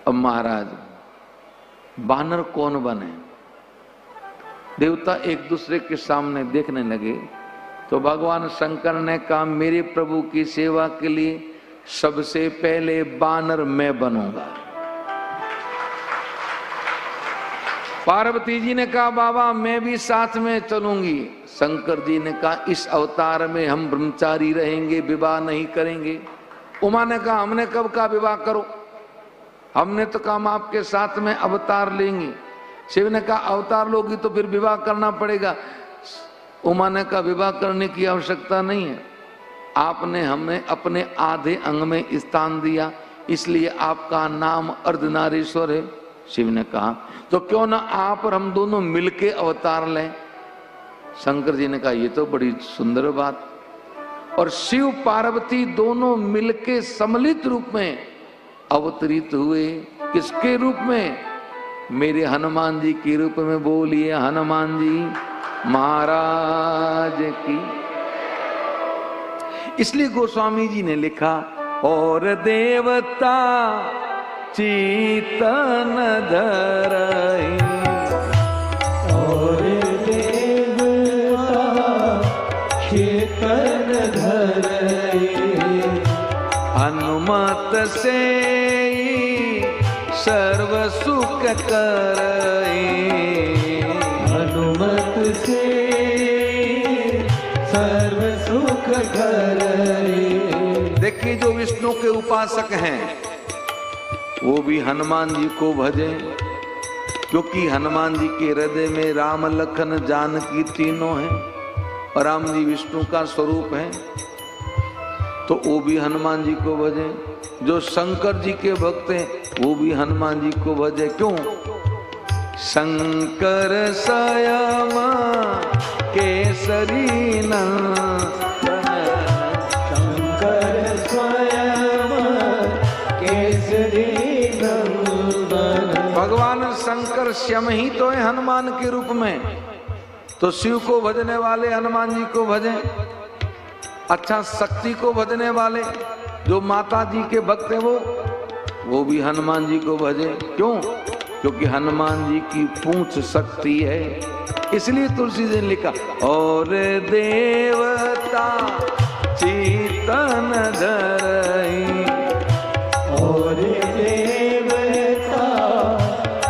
अब महाराज बानर कौन बने? देवता एक दूसरे के सामने देखने लगे तो भगवान शंकर ने कहा मेरे प्रभु की सेवा के लिए सबसे पहले बानर मैं बनूंगा। पार्वती जी ने कहा बाबा मैं भी साथ में चलूंगी। शंकर जी ने कहा इस अवतार में हम ब्रह्मचारी रहेंगे, विवाह नहीं करेंगे। उमा ने कहा हमने कब कहा विवाह करो, हमने तो कहा हम आपके साथ में अवतार लेंगे। शिव ने कहा अवतार लोगी तो फिर विवाह करना पड़ेगा। उमा ने कहा विवाह करने की आवश्यकता नहीं है, आपने हमें अपने आधे अंग में स्थान दिया इसलिए आपका नाम अर्धनारीश्वर है। शिव ने कहा तो क्यों ना आप और हम दोनों मिलके अवतार लें। शंकर जी ने कहा ये तो बड़ी सुंदर बात। और शिव पार्वती दोनों मिलके सम्मिलित रूप में अवतरित हुए। किसके रूप में? मेरे हनुमान जी के रूप में। बोलिए हनुमान जी महाराज की। इसलिए गोस्वामी जी ने लिखा और देवता चेतन धरई, और देवता चेतन धरई, हनुमत से सर्व सुख करई, हनुमत से सर्व सुख करई। देखिए जो विष्णु के उपासक हैं वो भी हनुमान जी को भजें, क्योंकि हनुमान जी के हृदय में राम लखन जानकी तीनों हैं और राम जी विष्णु का स्वरूप है, तो वो भी हनुमान जी को भजें। जो शंकर जी के भक्त हैं वो भी हनुमान जी को भजे। क्यों? शंकर स्वयं केसरी नंदन, शंकर स्वयं केसरी नंदन। भगवान शंकर स्वयं ही तो है हनुमान के रूप में, तो शिव को भजने वाले हनुमान जी को भजें। अच्छा शक्ति को भजने वाले जो माता जी के भक्त हैं वो भी हनुमान जी को भजे। क्यों? क्योंकि हनुमान जी की पूंछ शक्ति है। इसलिए तुलसी जी ने लिखा और देवता चेतन धरई, और देवता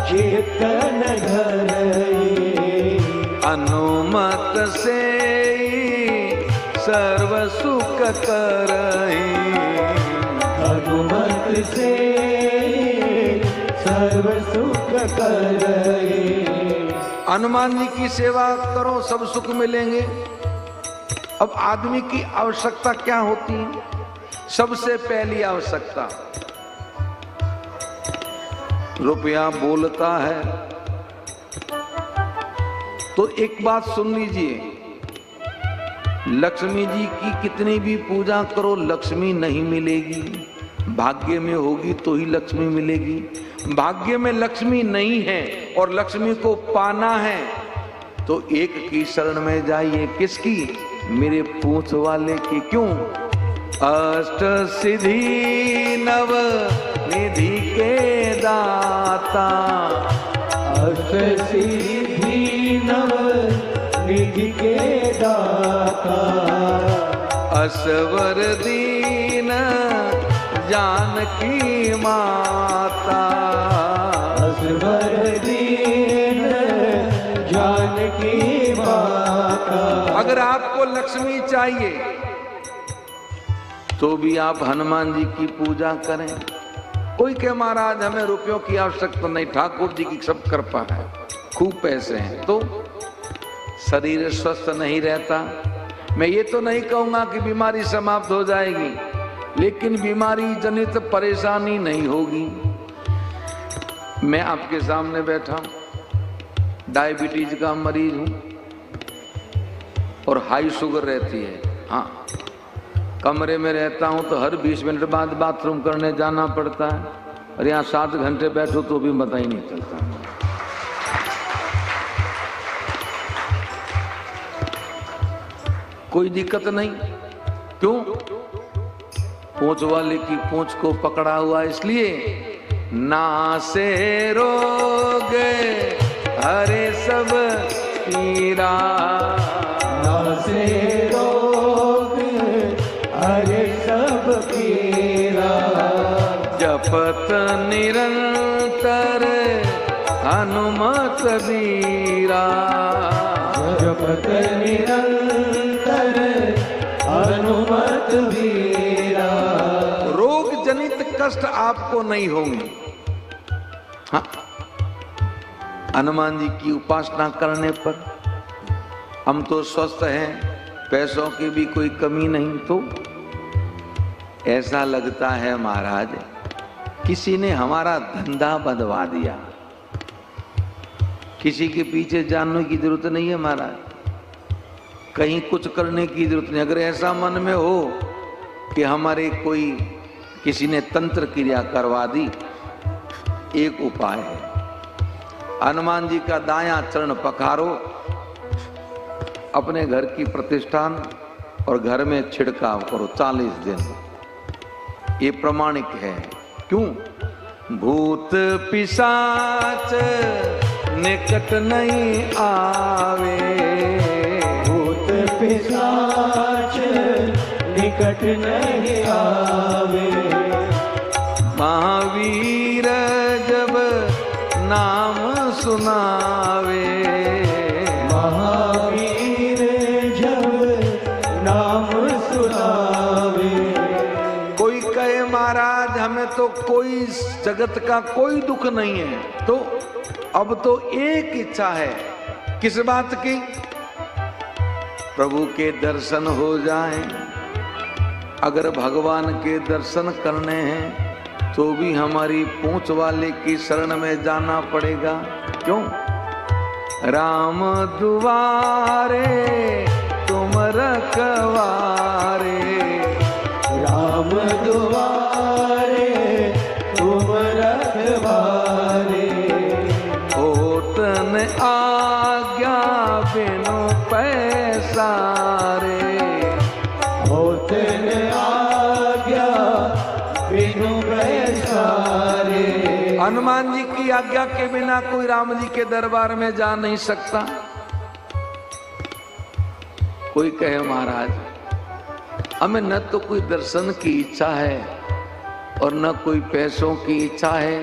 चेतन धरई, अनुमत से सर्व सुख करई, हनुमत से सर्व सुख करई। हनुमान जी की सेवा करो सब सुख मिलेंगे। अब आदमी की आवश्यकता क्या होती है? सबसे पहली आवश्यकता रुपया बोलता है। तो एक बात सुन लीजिए, लक्ष्मी जी की कितनी भी पूजा करो लक्ष्मी नहीं मिलेगी। भाग्य में होगी तो ही लक्ष्मी मिलेगी। भाग्य में लक्ष्मी नहीं है और लक्ष्मी को पाना है तो एक की शरण में जाइए। किसकी? मेरे पूंछ वाले की। क्यों? अष्ट सिद्धि नव निधि के दाता, अष्ट सिद्धि नव निधि के दाता, असवर दीन जानकी माता, असवर दीन जानकी माता। अगर आपको लक्ष्मी चाहिए तो भी आप हनुमान जी की पूजा करें। कोई कहे महाराज हमें रुपयों की आवश्यकता नहीं, ठाकुर जी की सब कृपा है, खूब पैसे हैं, तो शरीर स्वस्थ नहीं रहता। मैं ये तो नहीं कहूंगा कि बीमारी समाप्त हो जाएगी, लेकिन बीमारी जनित परेशानी नहीं होगी। मैं आपके सामने बैठा हूं, डायबिटीज का मरीज हूं और हाई शुगर रहती है। हाँ, कमरे में रहता हूं तो हर 20 मिनट बाद बाथरूम करने जाना पड़ता है, और यहाँ 7 घंटे बैठो तो भी पता ही नहीं चलता। कोई दिक्कत नहीं। क्यों? पूंछ वाले की पूंछ को पकड़ा हुआ इसलिए नासे रोग हरे सब पीरा, नासे रोग हरे सब पीरा, जपत निरंतर हनुमत बीरा, जपत निरंतर हनुमत बीरा। रोग जनित कष्ट आपको नहीं होंगे। हाँ, हनुमान जी की उपासना करने पर हम तो स्वस्थ हैं, पैसों की भी कोई कमी नहीं, तो ऐसा लगता है महाराज किसी ने हमारा धंधा बंधवा दिया। किसी के पीछे जानने की जरूरत नहीं है महाराज, कहीं कुछ करने की जरूरत नहीं। अगर ऐसा मन में हो कि हमारे कोई किसी ने तंत्र क्रिया करवा दी, एक उपाय है, हनुमान जी का दायां चरण पखारो, अपने घर की प्रतिष्ठान और घर में छिड़काव करो 40 दिन। ये प्रमाणिक है। क्यों? भूत पिशाच निकट नहीं आवे, भूत पिशाच निकट नहीं आवे, महावीर जब नाम सुनावे, महावीर जब नाम सुनावे। कोई कहे महाराज हमें तो कोई जगत का कोई दुख नहीं है, तो अब तो एक इच्छा है, किस बात की? प्रभु के दर्शन हो जाएं। अगर भगवान के दर्शन करने हैं तो भी हमारी पूंछ वाले की शरण में जाना पड़ेगा। क्यों? राम दुआरे तुम रखवारे, राम दुआरे तुम रखवारे, होतन आज्ञा बिनु पैसारे, होतन आज्ञा बिनु पैसारे। हनुमान जी की आज्ञा के बिना कोई राम जी के दरबार में जा नहीं सकता। कोई कहे महाराज हमें न तो कोई दर्शन की इच्छा है और न कोई पैसों की इच्छा है,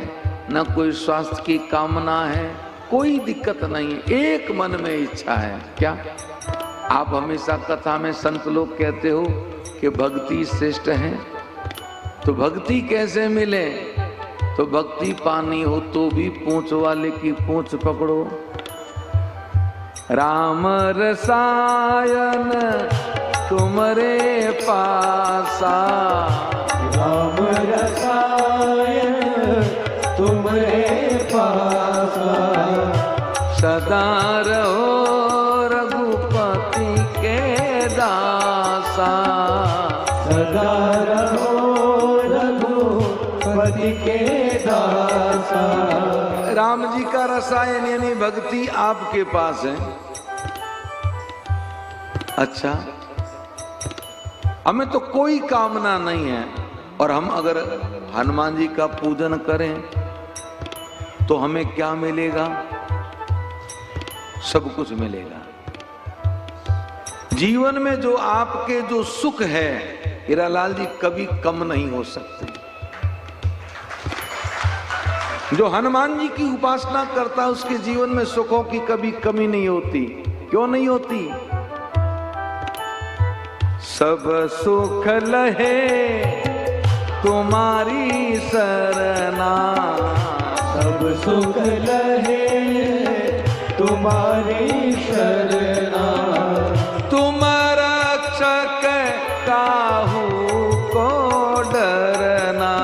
न कोई स्वास्थ्य की कामना है, कोई दिक्कत नहीं है, एक मन में इच्छा है। क्या? आप हमेशा कथा में संत लोग कहते हो कि भक्ति श्रेष्ठ है, तो भक्ति कैसे मिले? तो भक्ति पानी हो तो भी पूंछ वाले की पूंछ पकड़ो। राम रसायन तुम्हारे पासा, राम रसायन तुम्हारे पासा, सदा रहो रघुपति के दासा, सदा रहो रघुपति के दासा। राम जी का रसायन यानी भक्ति आपके पास है। अच्छा, हमें तो कोई कामना नहीं है और हम अगर हनुमान जी का पूजन करें तो हमें क्या मिलेगा? सब कुछ मिलेगा। जीवन में जो आपके जो सुख है हीरालाल जी कभी कम नहीं हो सकते। जो हनुमान जी की उपासना करता है उसके जीवन में सुखों की कभी कमी नहीं होती। क्यों नहीं होती? सब सुख लहे तुम्हारी सरना, सब सुख लहे तुम्हारी शरणा, तुम रक्षक काहू को डरना,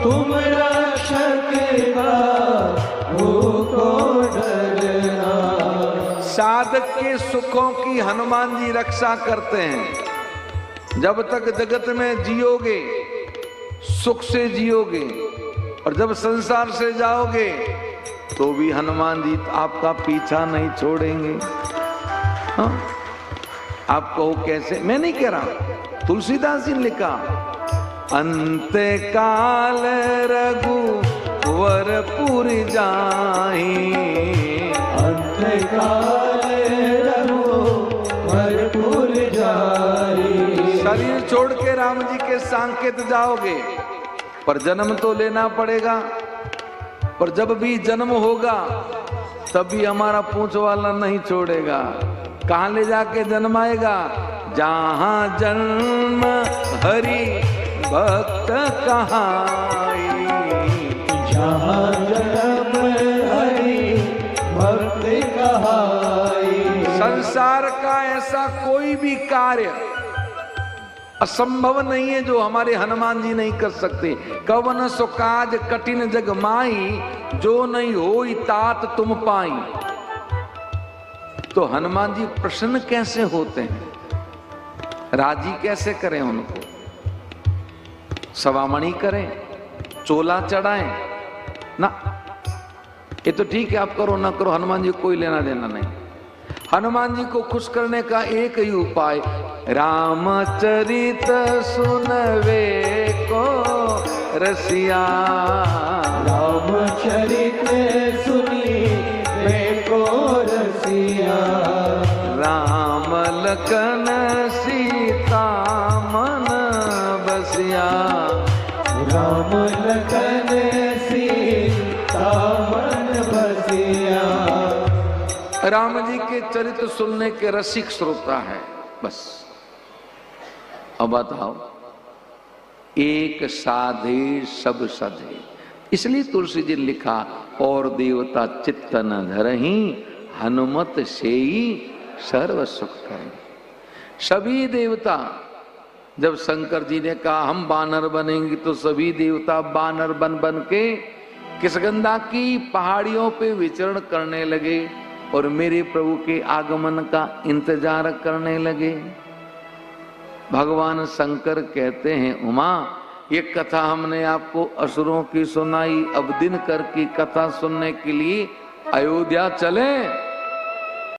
तुम रक्षक काहू को डरना। साधक के सुखों की हनुमान जी रक्षा करते हैं। जब तक जगत में जियोगे सुख से जियोगे और जब संसार से जाओगे तो भी हनुमान जी आपका पीछा नहीं छोड़ेंगे। हाँ? आप कहो कैसे? मैं नहीं कह रहा, तुलसीदास जी ने लिखा अंत काल रघुवरपुर जाई, अंत काल रघुवरपुर जाई। शरीर छोड़ के राम जी के सांकेत जाओगे, पर जन्म तो लेना पड़ेगा। पर जब भी जन्म होगा तभी हमारा पूंछ वाला नहीं छोड़ेगा। कहां ले जाके जन्म आएगा? जहां जन्म हरि भक्त कहाई, जहां जन्म हरि भक्त कहाई। संसार का ऐसा कोई भी कार्य असंभव नहीं है जो हमारे हनुमान जी नहीं कर सकते। कवन सो काज कठिन जग माई, जो नहीं होई तात तुम पाई। तो हनुमान जी प्रसन्न कैसे होते हैं, राजी कैसे करें उनको? सवामणि करें, चोला चढ़ाएं ना, ये तो ठीक है, आप करो ना करो, हनुमान जी कोई लेना देना नहीं। हनुमान जी को खुश करने का एक ही उपाय, रामचरित सुनवे को रसिया, रामचरित सुनिवे को रसिया। राम लखन सीता मन बसिया, राम लखन सीता मन बसिया। राम जी के चरित्र सुनने के रसिक श्रोता है बस। अब बताओ, एक साधे सब सधे, इसलिए तुलसी जी ने लिखा, और देवता चित्त न धरहि, हनुमत सेई सर्व सुख करें। सभी देवता, जब शंकर जी ने कहा हम बानर बनेंगे, तो सभी देवता बानर बन बन के किष्किंधा की पहाड़ियों पे विचरण करने लगे और मेरे प्रभु के आगमन का इंतजार करने लगे। भगवान शंकर कहते हैं, उमा ये कथा हमने आपको असुरों की सुनाई, अब दिनकर की कथा सुनने के लिए अयोध्या चलें।